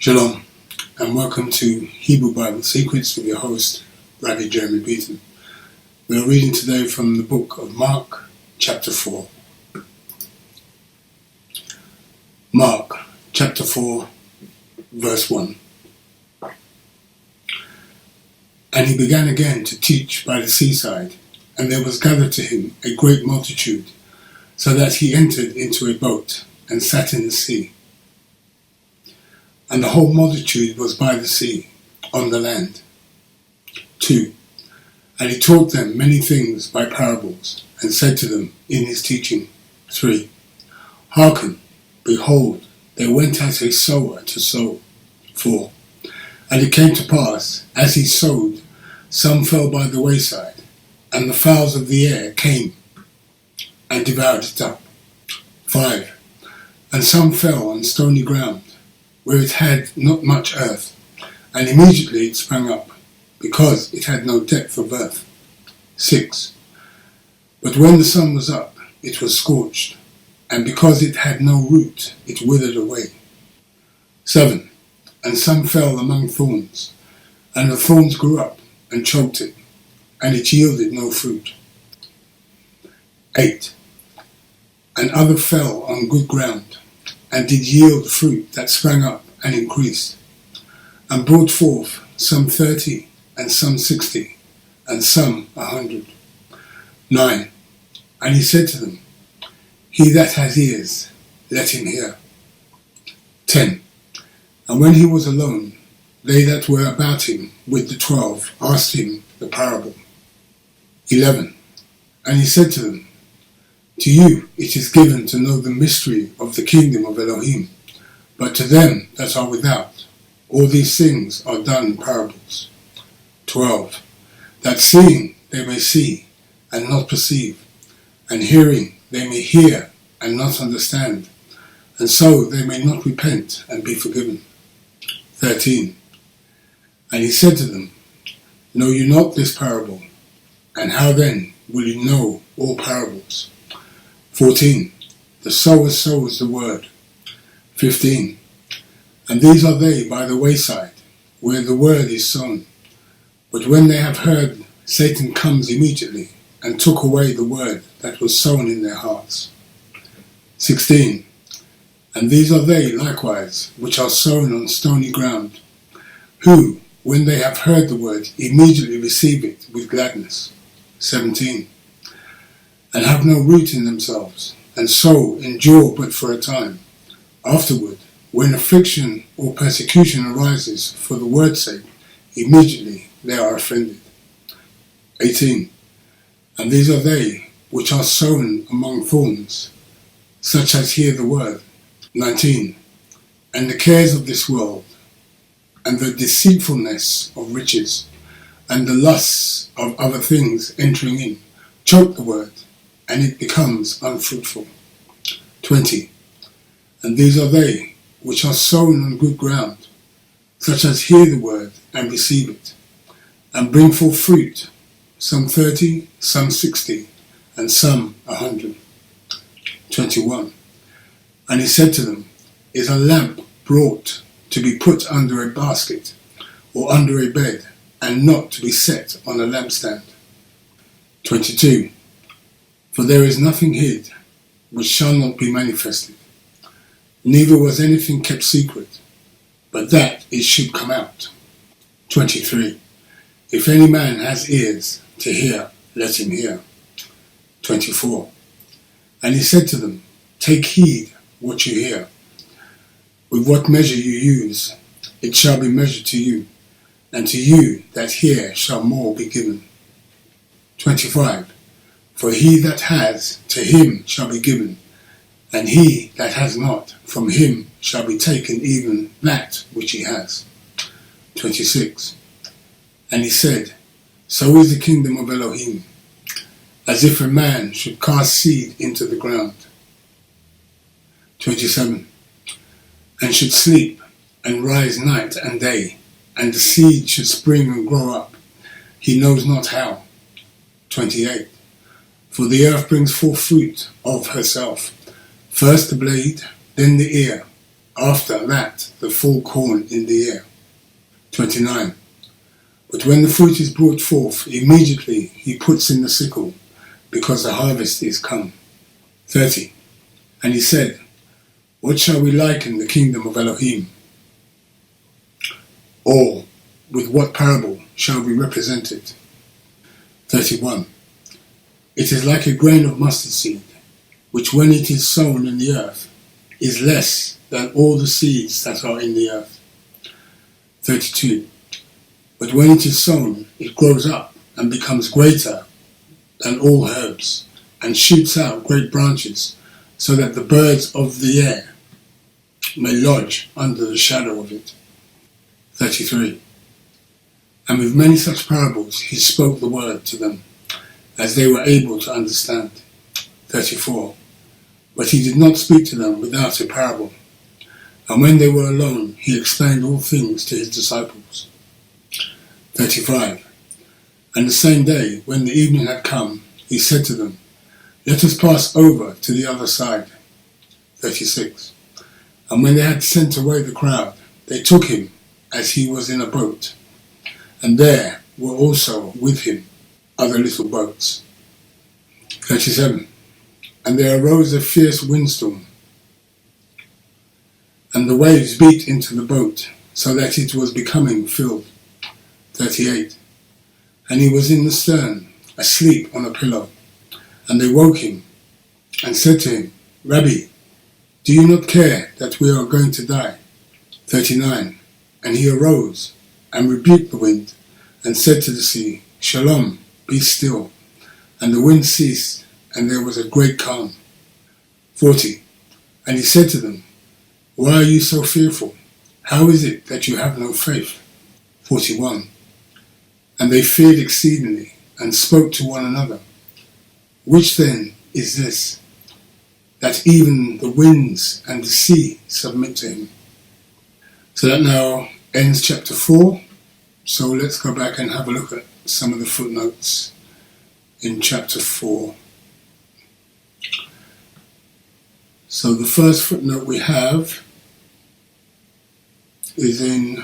Shalom, and welcome to Hebrew Bible Secrets with your host, Rabbi Beaton. We are reading today from the book of Mark, chapter 4. Mark, chapter 4, verse 1. And he began again to teach by the seaside, and there was gathered to him a great multitude, so that he entered into a boat and sat in the sea. And the whole multitude was by the sea, on the land. 2. And he taught them many things by parables, and said to them in his teaching. 3. Hearken, behold, they went as a sower to sow. 4. And it came to pass, as he sowed, some fell by the wayside, and the fowls of the air came and devoured it up. 5. And some fell on stony ground, where it had not much earth, and immediately it sprang up, because it had no depth of earth. 6. But when the sun was up, it was scorched, and because it had no root, it withered away. 7. And some fell among thorns, and the thorns grew up and choked it, and it yielded no fruit. 8. And other fell on good ground, and did yield fruit that sprang up and increased, and brought forth some 30, and some 60, and some 100. 9. And he said to them, He that has ears, let him hear. 10. And when he was alone, they that were about him with the 12 asked him the parable. 11. And he said to them, To you it is given to know the mystery of the kingdom of Elohim, but to them that are without, all these things are done in parables. 12. That seeing they may see and not perceive, and hearing they may hear and not understand, and so they may not repent and be forgiven. 13. And he said to them, Know you not this parable? And how then will you know all parables? 14. The sower sows the word. 15. And these are they by the wayside, where the word is sown. But when they have heard, Satan comes immediately, and took away the word that was sown in their hearts. 16. And these are they likewise, which are sown on stony ground, who, when they have heard the word, immediately receive it with gladness. 17. And have no root in themselves, and so endure but for a time. Afterward, when affliction or persecution arises for the word's sake, immediately they are offended. 18. And these are they which are sown among thorns, such as hear the word. 19. And the cares of this world, and the deceitfulness of riches, and the lusts of other things entering in, choke the word, and it becomes unfruitful. 20. And these are they which are sown on good ground, such as hear the word and receive it, and bring forth fruit, some 30, some 60, and some 100. 21. And he said to them, Is a lamp brought to be put under a basket, or under a bed, and not to be set on a lampstand? 22. For there is nothing hid which shall not be manifested, neither was anything kept secret, but that it should come out. 23. If any man has ears to hear, let him hear. 24. And he said to them, Take heed what you hear. With what measure you use, it shall be measured to you, and to you that hear shall more be given. 25. For he that has, to him shall be given, and he that has not, from him shall be taken even that which he has. 26. And he said, So is the kingdom of Elohim, as if a man should cast seed into the ground. 27. And should sleep and rise night and day, and the seed should spring and grow up, he knows not how. 28. For the earth brings forth fruit of herself, first the blade, then the ear, after that the full corn in the ear. 29. But when the fruit is brought forth, immediately he puts in the sickle, because the harvest is come. 30. And he said, what shall we liken the kingdom of Elohim? Or with what parable shall we represent it? 31. It is like a grain of mustard seed, which when it is sown in the earth, is less than all the seeds that are in the earth. 32. But when it is sown, it grows up and becomes greater than all herbs, and shoots out great branches, so that the birds of the air may lodge under the shadow of it. 33. And with many such parables he spoke the word to them, as they were able to understand. 34. But he did not speak to them without a parable. And when they were alone, he explained all things to his disciples. 35. And the same day, when the evening had come, he said to them, let us pass over to the other side. 36. And when they had sent away the crowd, they took him as he was in a boat, and there were also with him other little boats. 37. And there arose a fierce windstorm, and the waves beat into the boat, so that it was becoming filled. 38. And he was in the stern, asleep on a pillow. And they woke him, and said to him, Rabbi, do you not care that we are going to die? 39. And he arose, and rebuked the wind, and said to the sea, Shalom, be still. And the wind ceased, and there was a great calm. 40. And he said to them, why are you so fearful? How is it that you have no faith? 41. And they feared exceedingly, and spoke to one another, which then is this, that even the winds and the sea submit to him? So that now ends chapter 4. So let's go back and have a look at some of the footnotes in chapter 4. So the first footnote we have is in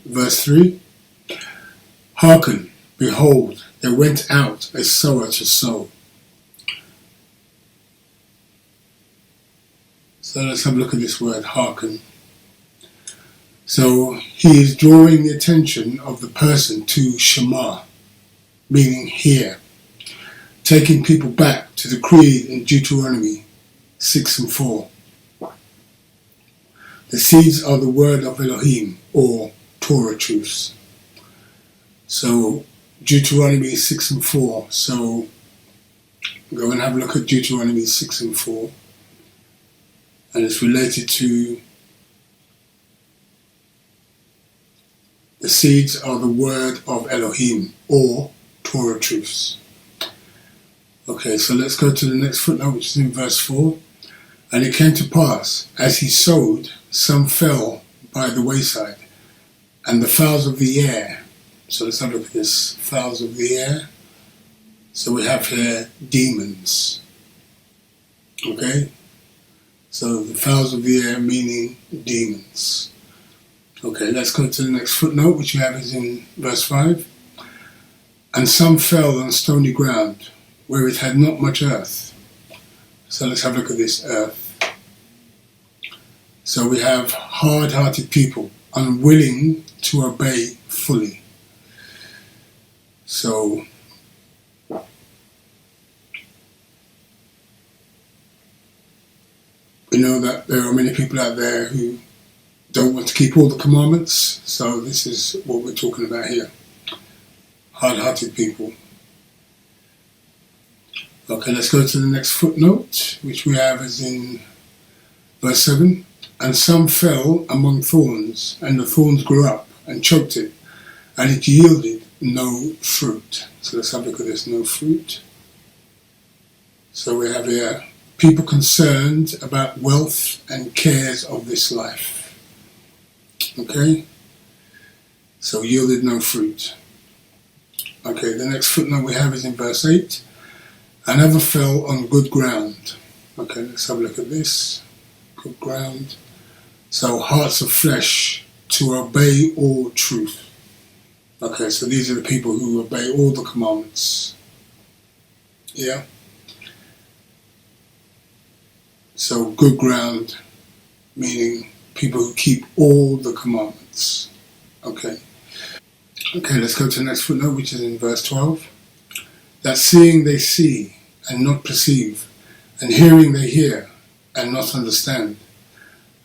verse 3. Hearken, behold, there went out a sower to sow. So let's have a look at this word, hearken. So he is drawing the attention of the person to Shema, meaning hear, taking people back to the creed in Deuteronomy 6 and 4. The seeds are the word of Elohim, or Torah truths. So Deuteronomy 6 and 4. So go and have a look at Deuteronomy 6 and 4. And it's related to the seeds are the word of Elohim, or Torah truths. Okay, so let's go to the next footnote, which is in verse 4. And it came to pass, as he sowed, some fell by the wayside, and the fowls of the air. So let's have a look at this, fowls of the air. So we have here demons. Okay? So the fowls of the air meaning demons. Okay, let's go to the next footnote, which you have is in verse 5. And some fell on stony ground, where it had not much earth. So let's have a look at this earth. So we have hard-hearted people, unwilling to obey fully. So we know that there are many people out there who don't want to keep all the commandments. So this is what we're talking about here. Hard-hearted people. Okay, let's go to the next footnote, which we have is in verse 7. And some fell among thorns, and the thorns grew up and choked it, and it yielded no fruit. So let's have a look at this, no fruit. So we have here people concerned about wealth and cares of this life. Okay? So yielded no fruit. Okay, the next footnote we have is in verse 8. And other fell on good ground. Okay, let's have a look at this. Good ground. So hearts of flesh to obey all truth. Okay, so these are the people who obey all the commandments. Yeah? So good ground, meaning people who keep all the commandments. Okay. Okay, let's go to the next footnote, which is in verse 12. That seeing they see and not perceive, and hearing they hear and not understand,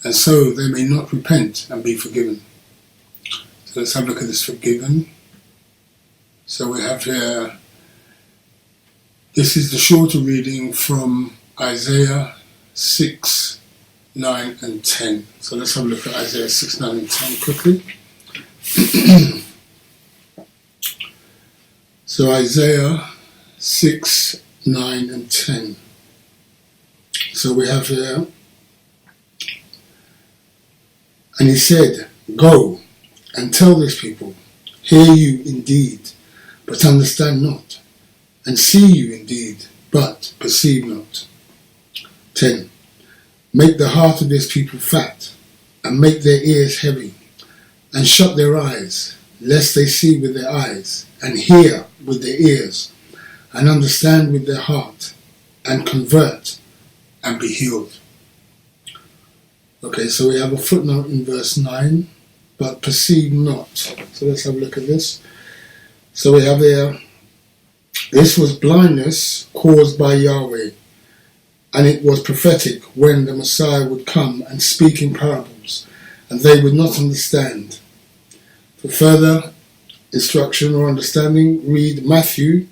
and so they may not repent and be forgiven. So let's have a look at this forgiven. So we have here, this is the shorter reading from Isaiah 6, 9 and 10. So let's have a look at Isaiah 6, 9 and 10 quickly. So Isaiah 6, 9 and 10. So we have here, and he said, go and tell this people, hear you indeed, but understand not, and see you indeed, but perceive not. 10. Make the heart of this people fat, and make their ears heavy, and shut their eyes, lest they see with their eyes, and hear with their ears, and understand with their heart, and convert, and be healed. Okay, so we have a footnote in verse 9, but perceive not. So let's have a look at this. So we have there, this was blindness caused by Yahweh, and it was prophetic when the Messiah would come and speak in parables, and they would not understand. For further instruction or understanding, read Matthew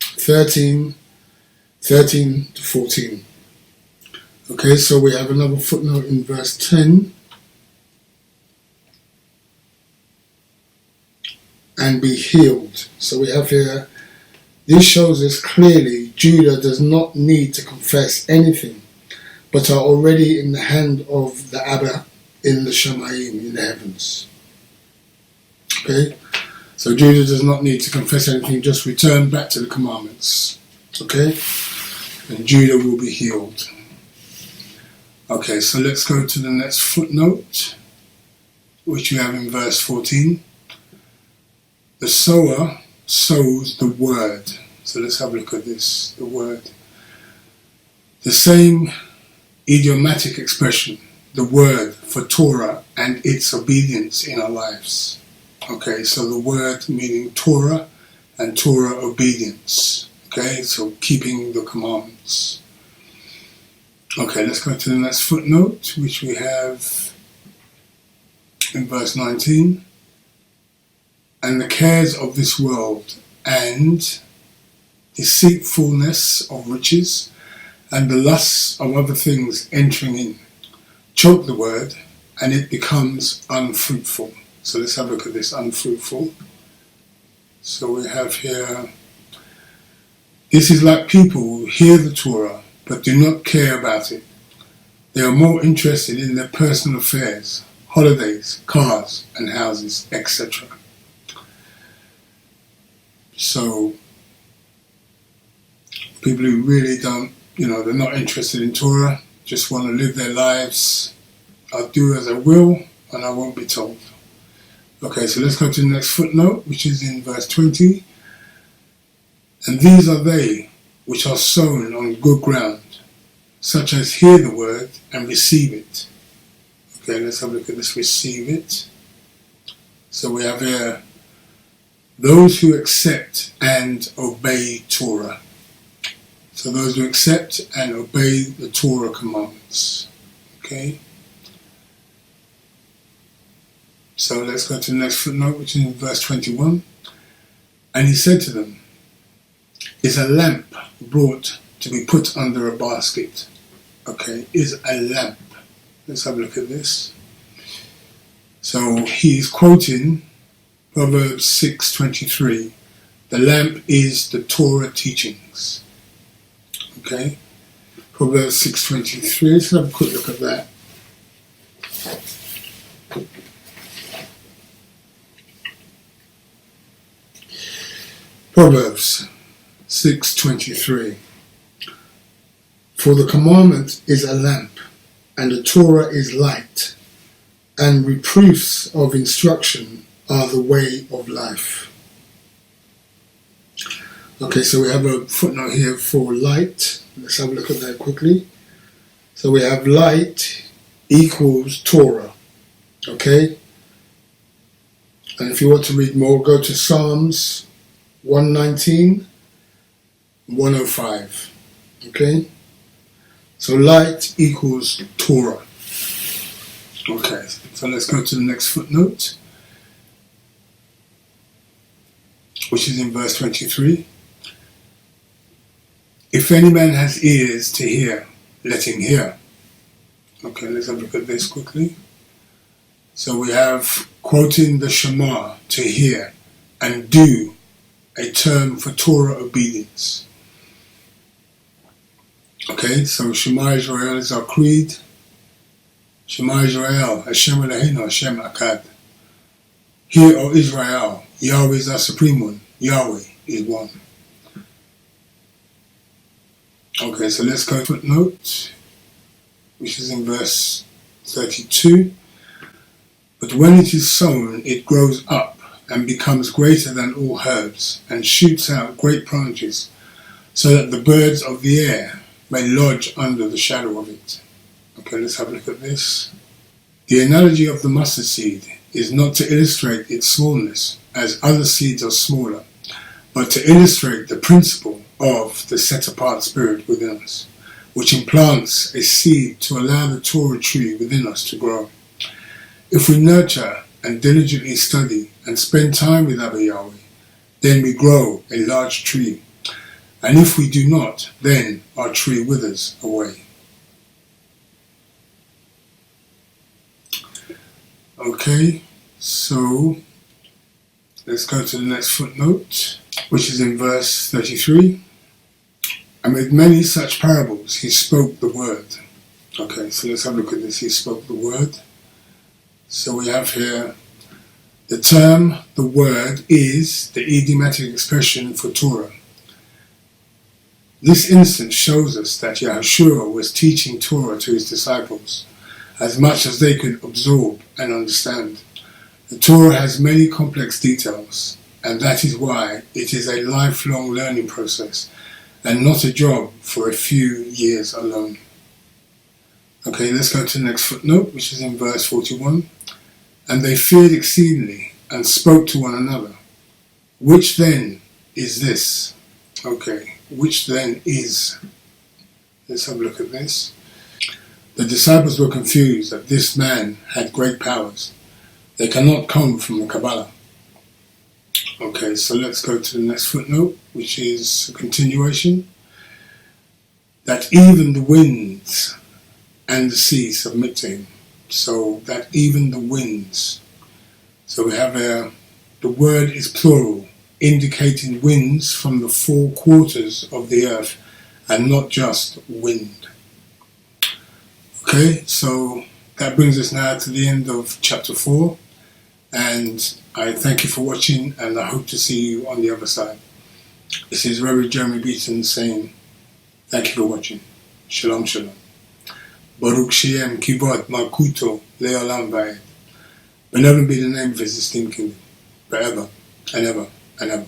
13 to 14. Okay, so we have another footnote in verse 10. And be healed. So we have here, this shows us clearly Judah does not need to confess anything, but are already in the hand of the Abba in the Shamayim, in the heavens. Okay, so Judah does not need to confess anything, just return back to the commandments. Okay, and Judah will be healed. Okay, so let's go to the next footnote, which we have in verse 14. The sower sows the word. So let's have a look at this, the word. The same idiomatic expression, the word for Torah and its obedience in our lives. Okay, so the word meaning Torah and Torah obedience. Okay, so keeping the commandments. Okay, let's go to the next footnote, which we have in verse 19. And the cares of this world and deceitfulness of riches and the lusts of other things entering in choke the word, and it becomes unfruitful. So let's have a look at this, unfruitful. So we have here, this is like people who hear the Torah but do not care about it. They are more interested in their personal affairs, holidays, cars and houses, etc. So people who really don't, they're not interested in Torah, just want to live their lives. I'll do as I will and I won't be told. Okay, so let's go to the next footnote, which is in verse 20. And these are they which are sown on good ground, such as hear the word and receive it. Okay, let's have a look at this, receive it. So we have here, those who accept and obey Torah. So those who accept and obey the Torah commandments. Okay. So let's go to the next footnote, which is in verse 21. And he said to them, is a lamp brought to be put under a basket? Okay, is a lamp. Let's have a look at this. So he's quoting Proverbs 6:23. The lamp is the Torah teachings. Okay, Proverbs 6:23. Let's have a quick look at that. Proverbs 6:23. For the commandment is a lamp, and the Torah is light, and reproofs of instruction are the way of life. Okay, so we have a footnote here for light. Let's have a look at that quickly. So we have light equals Torah. Okay? And if you want to read more, go to Psalms 119, 105. Okay? So light equals Torah. Okay, so let's go to the next footnote, which is in verse 23. If any man has ears to hear, let him hear. Okay, let's have a look at this quickly. So we have quoting the Shema, to hear and do, a term for Torah obedience. Okay, so Shema Israel is our creed. Shema Israel, Hashem Eloheinu, Hashem Akkad. Hear, O Israel, Yahweh is our supreme one. Yahweh is one. Okay, so let's go to footnote, which is in verse 32. But when it is sown, it grows up and becomes greater than all herbs, and shoots out great branches, so that the birds of the air may lodge under the shadow of it. Okay, let's have a look at this. The analogy of the mustard seed is not to illustrate its smallness, as other seeds are smaller, but to illustrate the principle of the set-apart spirit within us, which implants a seed to allow the Torah tree within us to grow. If we nurture and diligently study and spend time with Abba Yahweh, then we grow a large tree. And if we do not, then our tree withers away. Okay, so let's go to the next footnote, which is in verse 33. And with many such parables he spoke the word. Okay, so let's have a look at this. He spoke the word. So we have here the term, the word, is the idiomatic expression for Torah. This instance shows us that Yahushua was teaching Torah to his disciples as much as they could absorb and understand. The Torah has many complex details, and that is why it is a lifelong learning process and not a job for a few years alone. Okay, let's go to the next footnote, which is in verse 41. And they feared exceedingly and spoke to one another. Which then is this? Okay, which then is? Let's have a look at this. The disciples were confused that this man had great powers. They cannot come from the Kabbalah. Okay, so let's go to the next footnote, which is a continuation. That even the winds and the sea submit to him. So that even the winds. So we have the word is plural, indicating winds from the four quarters of the earth and not just wind. Okay, so that brings us now to the end of chapter 4. And I thank you for watching, and I hope to see you on the other side. This is Rabbi Beaton saying, thank you for watching. Shalom, shalom. Baruch Shem Kivot Malkuto Leolam Vayed. Benevolent be the name of his esteemed kingdom, forever and ever and ever.